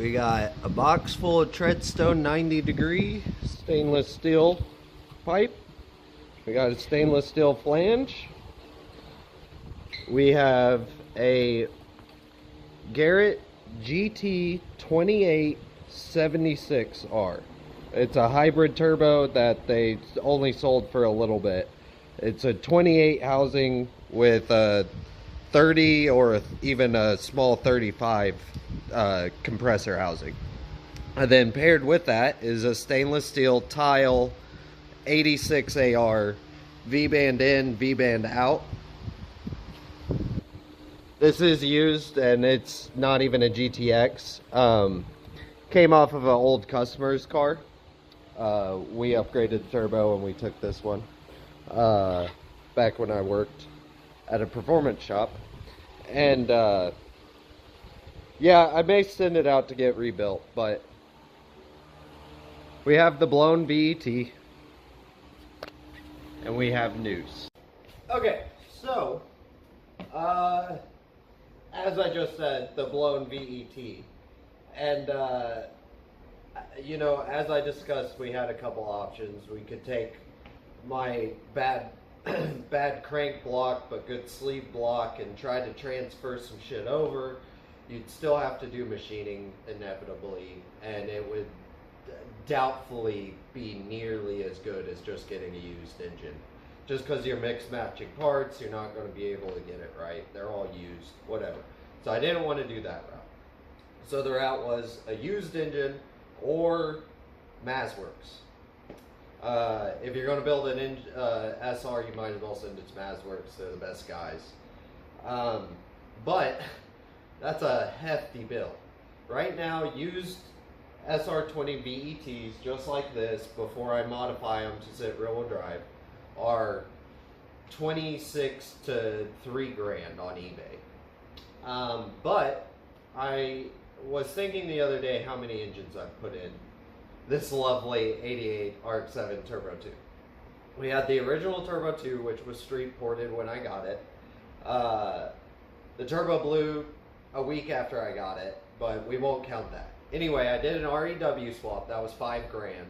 We got a box full of Treadstone 90-degree stainless steel pipe. We got a stainless steel flange. We have a Garrett GT 2876R. It's a hybrid turbo that they only sold for a little bit. It's a 28 housing with a 30 or even a small 35 compressor housing. And then paired with that is a stainless steel tile 86AR V-band in, V-band out. This is used and it's not even a GTX. Came off of an old customer's car. We upgraded the turbo and we took this one back when I worked at a performance shop. And yeah, I may send it out to get rebuilt, but we have the blown VET and we have news. Okay, so as I just said, the blown VET, and you know, as I discussed, we had a couple options. We could take my bad crank block but good sleeve block and try to transfer some shit over. You'd still have to do machining inevitably, and it would doubtfully be nearly as good as just getting a used engine. Just because you're mix matching parts, you're not going to be able to get it right. They're all used, whatever. So I didn't want to do that route. So the route was a used engine or MazWorks. If you're going to build an SR, you might as well send it to MazWorks. They're the best guys. But that's a hefty bill. Right now, used Sr20 VETs, just like this, before I modify them to sit rear-wheel drive, are 26 to 3 grand on eBay. But I was thinking the other day how many engines I've put in this lovely 88 rx7 Turbo 2. We had the original Turbo 2, which was street ported when I got it. The Turbo blew a week after I got it, but we won't count that. Anyway, I did an REW swap. That was 5 grand.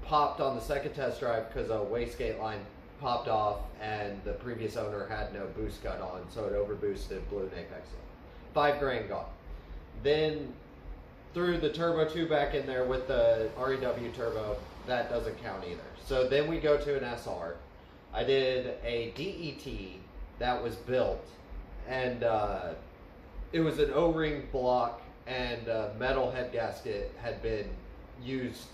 Popped on the second test drive because a wastegate line popped off and the previous owner had no boost gun on, so it overboosted, blew an apex line. 5 grand gone. Then threw the Turbo 2 back in there with the REW turbo. That doesn't count either. So then we go to an SR. I did a DET that was built, and it was an O-ring block, and a metal head gasket had been used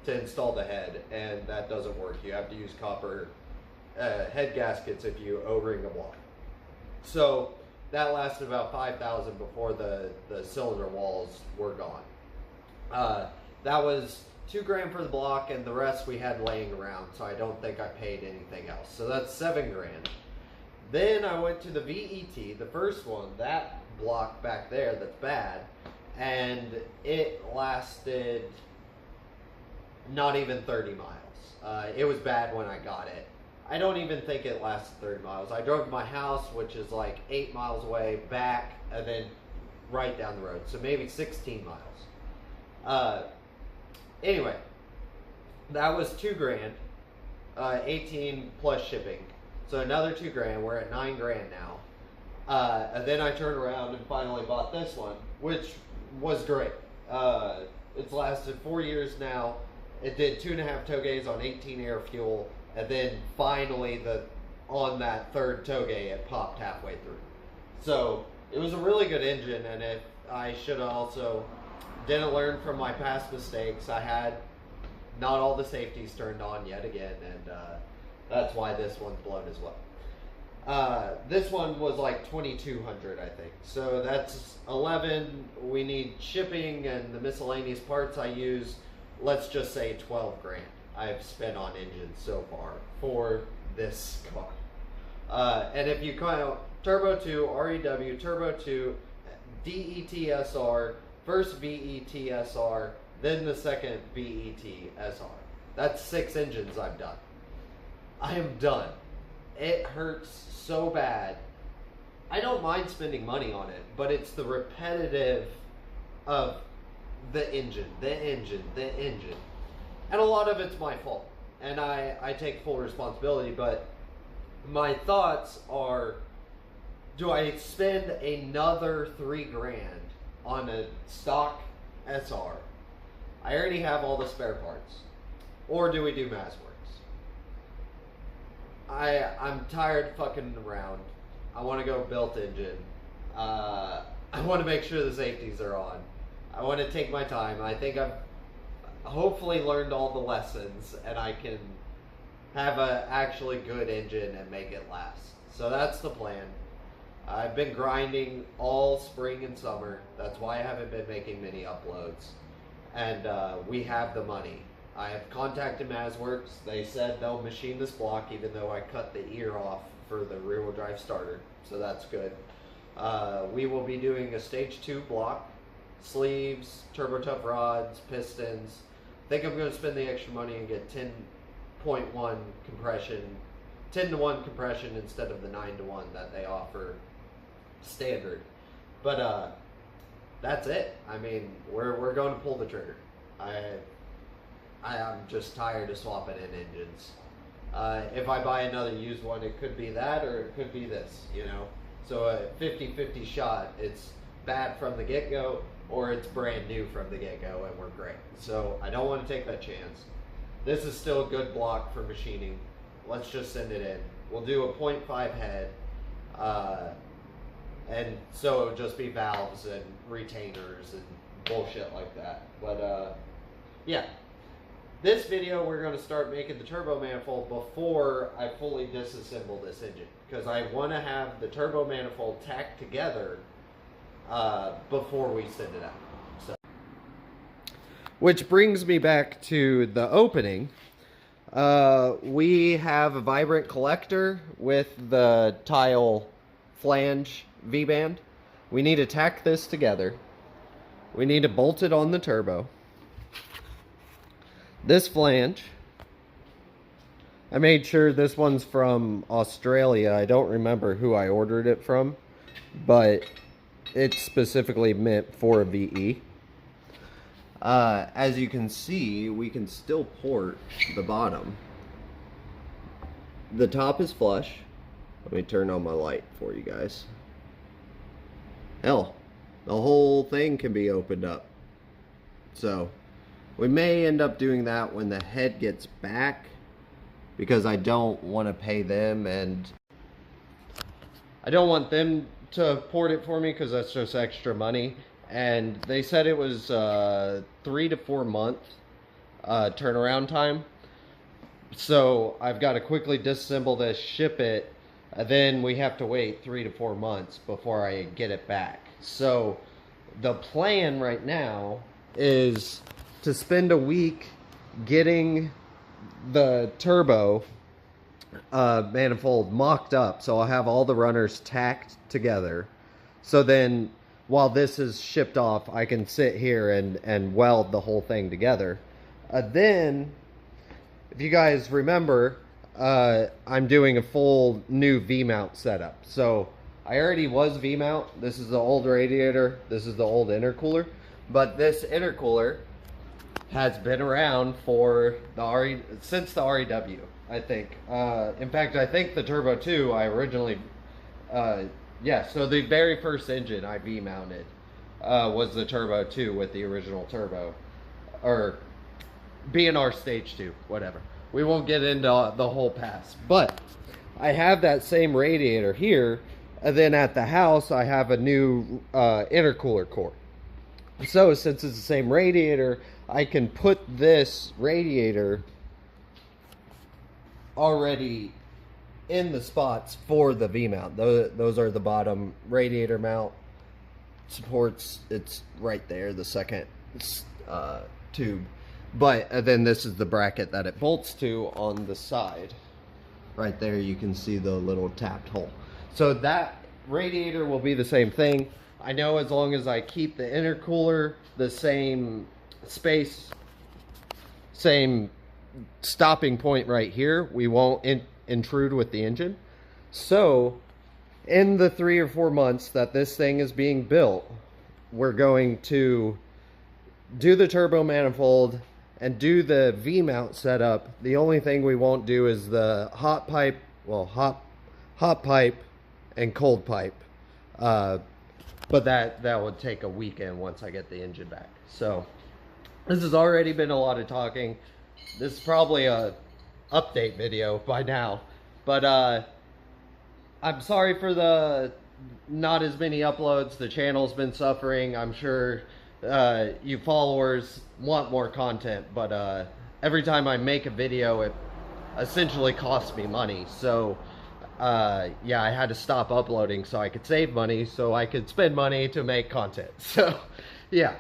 to install the head, and that doesn't work. You have to use copper head gaskets if you O-ring a block. So that lasted about 5,000 before the cylinder walls were gone. That was 2 grand for the block, and the rest we had laying around, so I don't think I paid anything else. So that's 7 grand. Then I went to the VET, the first one, that block back there that's bad, and it lasted not even 30 miles. It was bad when I got it. I don't even think it lasted 30 miles. I drove to my house, which is like 8 miles away, back, and then right down the road. So maybe 16 miles. Anyway, that was 2 grand, 18 plus shipping. So another 2 grand, we're at 9 grand now. And then I turned around and finally bought this one, which was great. It's lasted 4 years now. It did 2.5 togays on 18 air fuel. And then finally, on that third togay, it popped halfway through. So it was a really good engine, and I should have also didn't learn from my past mistakes. I had not all the safeties turned on yet again, and that's why this one's blown as well. This one was like 2,200, I think. So that's 11. We need shipping and the miscellaneous parts I use. Let's just say 12 grand. I've spent on engines so far for this car. And if you count Turbo 2, REW, Turbo 2, DET-SR, first VET-SR, then the second VET-SR. That's 6 engines I've done. I am done. It hurts so bad I don't mind spending money on it, but it's the repetitive of the engine. And a lot of it's my fault. And I take full responsibility, but my thoughts are, do I spend another $3,000 on a stock SR? I already have all the spare parts. Or do we do MazWorks? I'm tired fucking around. I want to go built engine. I want to make sure the safeties are on. I want to take my time. I think I've hopefully learned all the lessons, and I can have a actually good engine and make it last. So that's the plan. I've been grinding all spring and summer. That's why I haven't been making many uploads. And we have the money. I have contacted MazWorks. They said they'll machine this block, even though I cut the ear off for the rear-wheel drive starter. So that's good. We will be doing a stage 2 block, sleeves, turbo tough rods, pistons. I think I'm going to spend the extra money and get 10.1 compression, 10-to-1 compression instead of the 9-to-1 that they offer standard. But that's it. I mean, we're going to pull the trigger. I'm just tired of swapping in engines. If I buy another used one, it could be that or it could be this, you know. So a 50-50 shot. It's bad from the get-go, or it's brand new from the get-go and we're great. So I don't want to take that chance. This is still a good block for machining. Let's just send it in. We'll do a 0.5 head, and so it would just be valves and retainers and bullshit like that. But yeah, this video we're going to start making the turbo manifold before I fully disassemble this engine, because I want to have the turbo manifold tacked together before we send it out. So, which brings me back to the opening. We have a vibrant collector with the tile flange V-band. We need to tack this together. We need to bolt it on the turbo. This flange, I made sure this one's from Australia. I don't remember who I ordered it from, but it's specifically meant for a VE. As you can see, we can still port the bottom. The top is flush. Let me turn on my light for you guys. Hell, the whole thing can be opened up. So we may end up doing that when the head gets back, because I don't want to pay them, and I don't want them to port it for me, because that's just extra money. And they said it was 3 to 4 month turnaround time. So I've got to quickly disassemble this, ship it, and then we have to wait 3 to 4 months before I get it back. So the plan right now is to spend a week getting the turbo manifold mocked up, so I'll have all the runners tacked together. So then while this is shipped off, I can sit here and weld the whole thing together. Then, if you guys remember, I'm doing a full new V-mount setup. So I already was V-mount. This is the old radiator. This is the old intercooler. But this intercooler has been around for the since the REW, I think. In fact, I think the Turbo 2 I originally, yeah, so the very first engine I V-mounted was the Turbo 2 with the original turbo, or B&R Stage 2, whatever. We won't get into the whole past, but I have that same radiator here, and then at the house I have a new intercooler core. So since it's the same radiator, I can put this radiator already in the spots for the V-mount. Those are the bottom radiator mount supports. It's right there, the second tube. But then this is the bracket that it bolts to on the side. Right there you can see the little tapped hole. So that radiator will be the same thing. I know as long as I keep the intercooler the same space, same stopping point right here, we won't intrude with the engine. So in the 3 or 4 months that this thing is being built, we're going to do the turbo manifold and do the V-mount setup. The only thing we won't do is the hot pipe, well, hot pipe and cold pipe. But that would take a weekend once I get the engine back. So this has already been a lot of talking. This is probably a update video by now, but I'm sorry for the not as many uploads. The channel's been suffering. I'm sure you followers want more content, but every time I make a video, it essentially costs me money. So yeah, I had to stop uploading so I could save money, so I could spend money to make content. So yeah,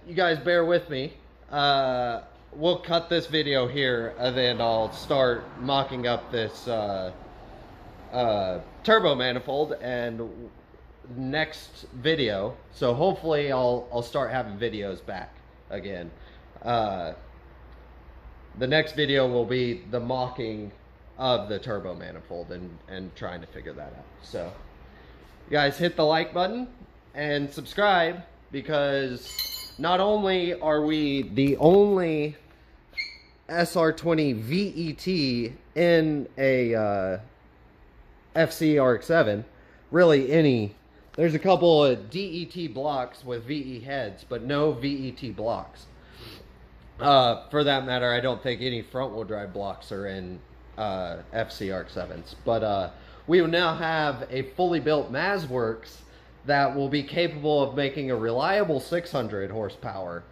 you guys bear with me. We'll cut this video here, and then I'll start mocking up this turbo manifold and next video. So hopefully I'll start having videos back again. The next video will be the mocking of the turbo manifold and trying to figure that out. So you guys hit the like button and subscribe, because not only are we the only Sr20vet in a FC RX7, really any. There's a couple of DET blocks with VE heads, but no VET blocks. For that matter, I don't think any front-wheel drive blocks are in FC RX7s. But we will now have a fully built MazWorks that will be capable of making a reliable 600 horsepower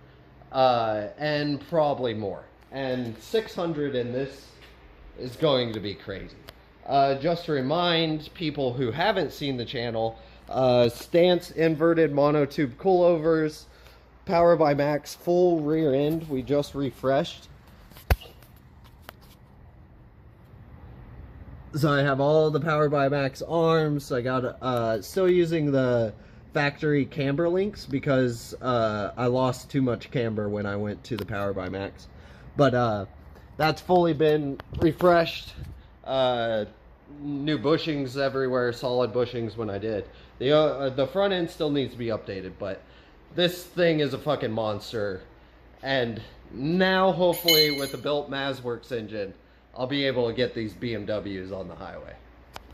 and probably more. And 600 in this is going to be crazy. Just to remind people who haven't seen the channel, stance inverted monotube coilovers, Power by Max full rear end, we just refreshed. So I have all the Power by Max arms. I got still using the factory camber links because I lost too much camber when I went to the Power by Max. But that's fully been refreshed. New bushings everywhere, solid bushings when I did. The front end still needs to be updated, but this thing is a fucking monster. And now hopefully with the built MazWorks engine, I'll be able to get these BMWs on the highway.